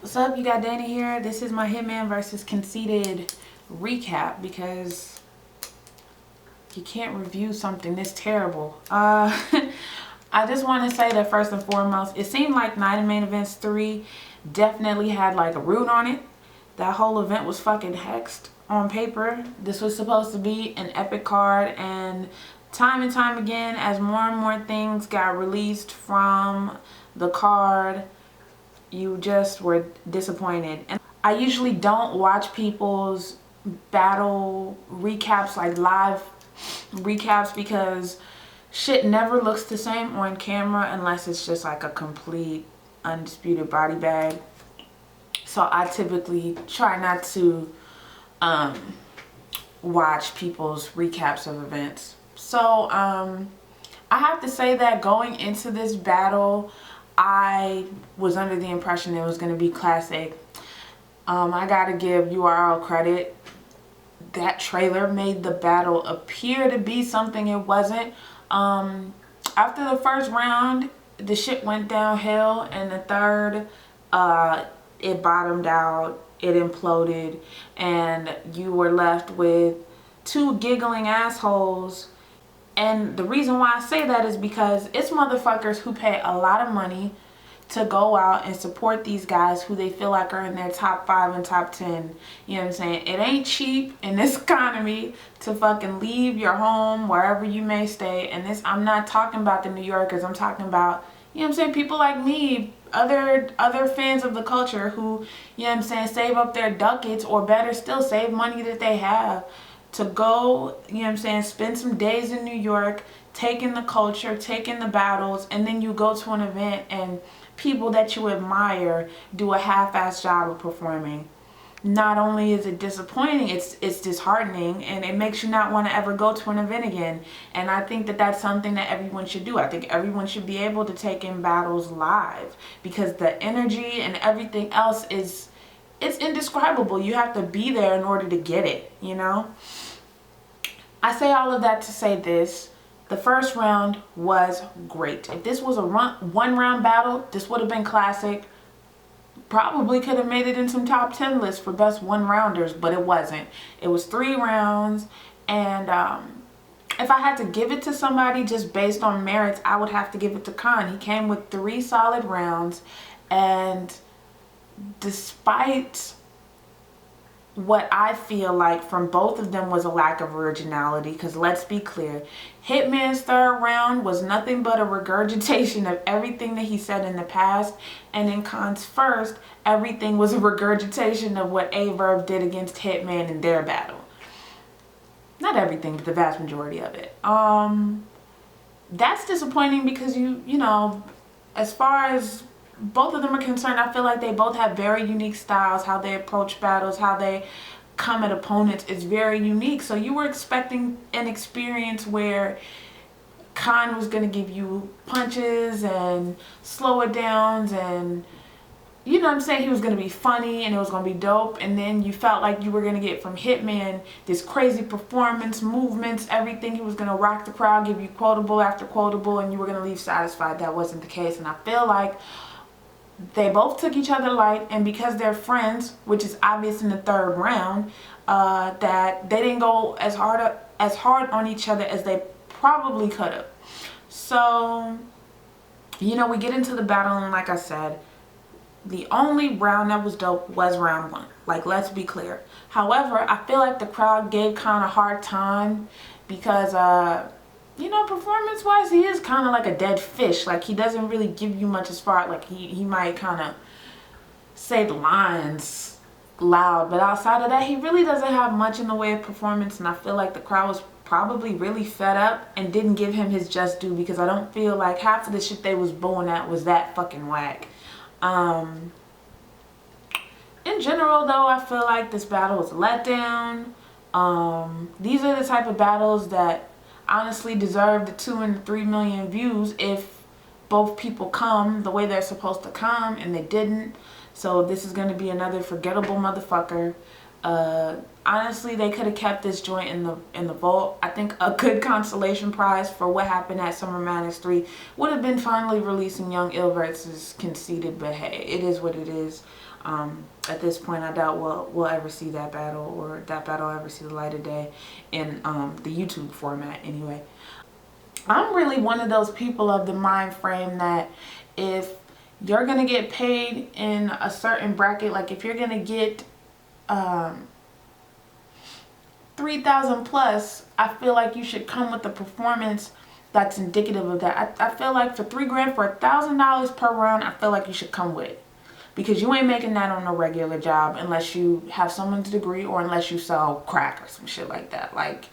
What's up, you got Danny here. This is my Hitman versus Conceited recap because you can't review something this terrible. I just want to say that first and foremost, it seemed like Night of Main Events 3 definitely had like a root on it. That whole event was fucking hexed on paper. This was supposed to be an epic card, and time again, as more and more things got released from the card, you just were disappointed. And I usually don't watch people's battle recaps, like live recaps, because shit never looks the same on camera unless it's just like a complete undisputed body bag. So I typically try not to watch people's recaps of events. So I have to say that going into this battle, I was under the impression it was going to be classic. I gotta give URL credit. That trailer made the battle appear to be something it wasn't. After the first round, the shit went downhill, and the third, it bottomed out, it imploded, and you were left with two giggling assholes. And the reason why I say that is because it's motherfuckers who pay a lot of money to go out and support these guys who they feel like are in their top 5 and top 10. You know what I'm saying? It ain't cheap in this economy to fucking leave your home wherever you may stay. And this, I'm not talking about the New Yorkers. I'm talking about, you know what I'm saying, people like me, other fans of the culture who, you know what I'm saying, save up their ducats, or better still, save money that they have to go, you know what I'm saying, spend some days in New York, taking the culture, taking the battles, and then you go to an event and people that you admire do a half-assed job of performing. Not only is it disappointing, it's disheartening, and it makes you not want to ever go to an event again. And I think that that's something that everyone should do. I think everyone should be able to take in battles live, because the energy and everything else is, it's indescribable. You have to be there in order to get it, you know? I say all of that to say this. The first round was great. If this was a one-round battle, this would have been classic. Probably could have made it in some top 10 lists for best one-rounders, but it wasn't. It was 3 rounds, and if I had to give it to somebody just based on merits, I would have to give it to Khan. He came with 3 solid rounds, and despite what I feel like from both of them was a lack of originality, because let's be clear, Hitman's third round was nothing but a regurgitation of everything that he said in the past, and in Khan's first, everything was a regurgitation of what Averb did against Hitman in their battle. Not everything, but the vast majority of it. That's disappointing because you know, as far as both of them are concerned, I feel like they both have very unique styles. How they approach battles, how they come at opponents is very unique. So you were expecting an experience where Khan was going to give you punches and slow it downs, and you know what I'm saying, he was going to be funny and it was going to be dope. And then you felt like you were going to get from Hitman this crazy performance, movements, everything. He was going to rock the crowd, give you quotable after quotable, and you were going to leave satisfied. That wasn't the case. And I feel like they both took each other light, and because they're friends, which is obvious in the third round, that they didn't go as hard on each other as they probably could have. So, you know, we get into the battle, and like I said, the only round that was dope was round 1. Like, let's be clear. However, I feel like the crowd gave Khan a hard time because, you know, performance-wise, he is kind of like a dead fish. Like, he doesn't really give you much as far, like, he might kind of say the lines loud, but outside of that, he really doesn't have much in the way of performance, and I feel like the crowd was probably really fed up and didn't give him his just due, because I don't feel like half of the shit they was booing at was that fucking whack. In general, though, I feel like this battle was a letdown. These are the type of battles that honestly deserve the 2 and 3 million views if both people come the way they're supposed to come, and they didn't. So this is going to be another forgettable motherfucker. Honestly, they could have kept this joint in the vault. I think a good consolation prize for what happened at Summer Madness 3 would have been finally releasing Young Ill versus Conceited, but hey, it is what it is. At this point, I doubt we'll ever see that battle, or that battle ever see the light of day in the YouTube format anyway. I'm really one of those people of the mind frame that if you're gonna get paid in a certain bracket, like if you're gonna get 3,000 plus, I feel like you should come with a performance that's indicative of that. I feel like for $3 grand, for $1,000 per round, I feel like you should come with it. Because you ain't making that on a regular job unless you have someone's degree, or unless you sell crack or some shit like that. Like,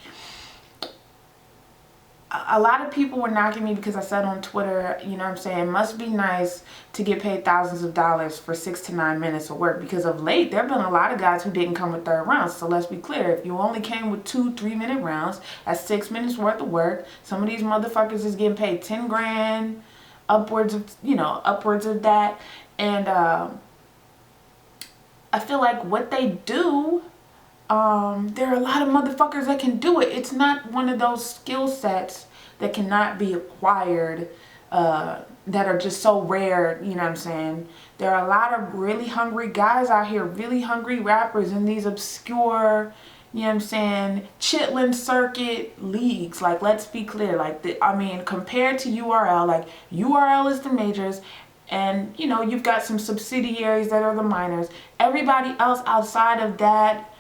a lot of people were knocking me because I said on Twitter, you know what I'm saying, it must be nice to get paid thousands of dollars for 6 to 9 minutes of work. Because of late, there have been a lot of guys who didn't come with third rounds. So let's be clear, if you only came with 2-3 minute rounds, that's 6 minutes worth of work. Some of these motherfuckers is getting paid 10 grand, upwards of, you know, upwards of that. And I feel like what they do, there are a lot of motherfuckers that can do it. It's not one of those skill sets that cannot be acquired, that are just so rare, you know what I'm saying? There are a lot of really hungry guys out here, really hungry rappers in these obscure, you know what I'm saying, chitlin circuit leagues. Like, let's be clear, like, I mean, compared to URL, like, URL is the majors, and, you know, you've got some subsidiaries that are the minors. Everybody else outside of that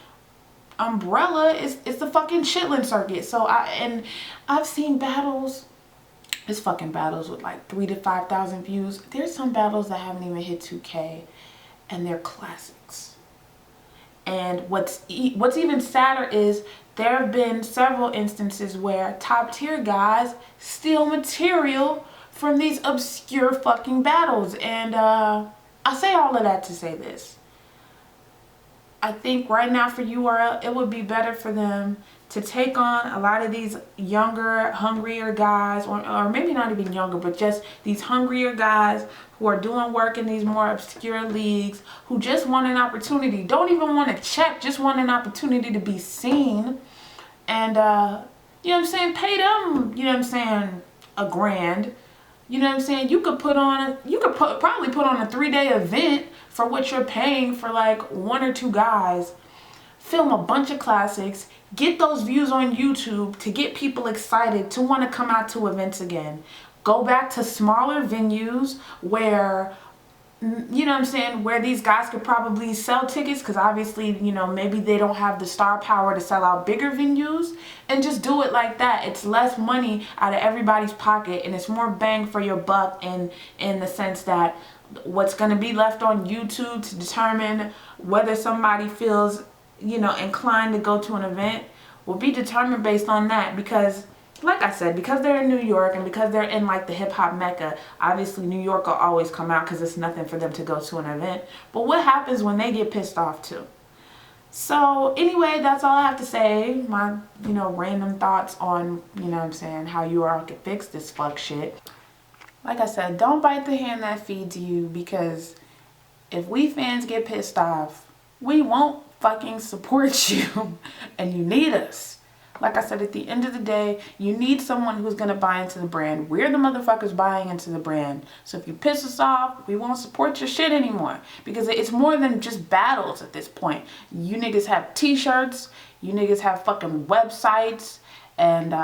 umbrella is the fucking chitlin circuit. So I've seen battles, it's fucking battles with like 3,000 to 5,000 views. There's some battles that haven't even hit 2K, and they're classics. And what's even sadder is there have been several instances where top tier guys steal material from these obscure fucking battles. And I say all of that to say this. I think right now for URL, it would be better for them to take on a lot of these younger, hungrier guys, or maybe not even younger, but just these hungrier guys who are doing work in these more obscure leagues, who just want an opportunity, don't even want to check, just want an opportunity to be seen. And, you know what I'm saying, pay them, you know what I'm saying, $1 grand. You know what I'm saying? You could probably put on a 3-day event for what you're paying for like 1 or 2 guys. Film a bunch of classics, get those views on YouTube to get people excited to want to come out to events again. Go back to smaller venues where, you know what I'm saying, where these guys could probably sell tickets, because obviously, you know, maybe they don't have the star power to sell out bigger venues, and just do it like that. It's less money out of everybody's pocket, and it's more bang for your buck in the sense that what's going to be left on YouTube to determine whether somebody feels, you know, inclined to go to an event will be determined based on that. Because like I said, because they're in New York and because they're in like the hip hop mecca, obviously New York will always come out because it's nothing for them to go to an event. But what happens when they get pissed off too? So anyway, that's all I have to say. My, you know, random thoughts on, you know what I'm saying, how URL can fix this fuck shit. Like I said, don't bite the hand that feeds you, because if we fans get pissed off, we won't fucking support you, and you need us. Like I said, at the end of the day, you need someone who's going to buy into the brand. We're the motherfuckers buying into the brand. So if you piss us off, we won't support your shit anymore. Because it's more than just battles at this point. You niggas have t-shirts. You niggas have fucking websites. And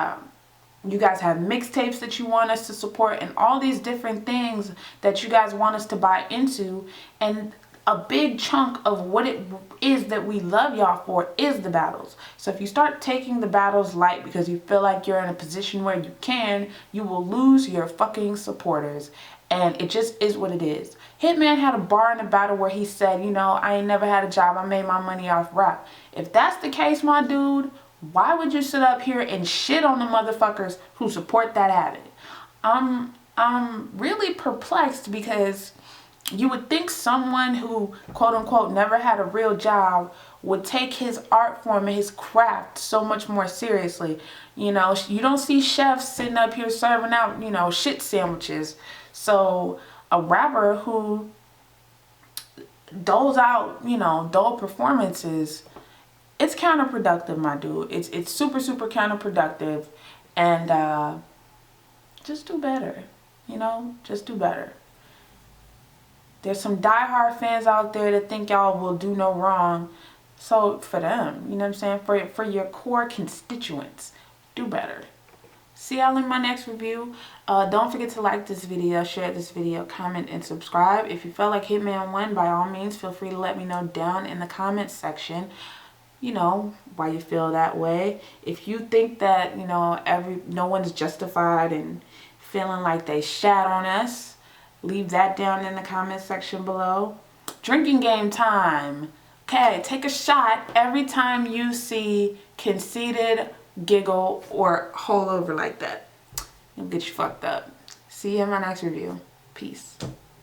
you guys have mixtapes that you want us to support. And all these different things that you guys want us to buy into. And a big chunk of what it is that we love y'all for is the battles. So if you start taking the battles light because you feel like you're in a position where you can, you will lose your fucking supporters. And it just is what it is. Hitman had a bar in the battle where he said, you know, I ain't never had a job. I made my money off rap. If that's the case, my dude, why would you sit up here and shit on the motherfuckers who support that habit? I'm really perplexed, because you would think someone who, quote unquote, never had a real job would take his art form and his craft so much more seriously. You know, you don't see chefs sitting up here serving out, you know, shit sandwiches. So a rapper who doles out, you know, dull performances, it's counterproductive, my dude. It's super, super counterproductive. And just do better, you know, just do better. There's some diehard fans out there that think y'all will do no wrong. So for them, you know what I'm saying? For your core constituents, do better. See y'all in my next review. Don't forget to like this video, share this video, comment, and subscribe. If you felt like Hitman won, by all means, feel free to let me know down in the comments section, you know, why you feel that way. If you think that, you know, no one's justified in feeling like they shat on us, leave that down in the comment section below. Drinking game time. Okay, take a shot every time you see Conceited giggle or hole over like that. It'll get you fucked up. See you in my next review. Peace.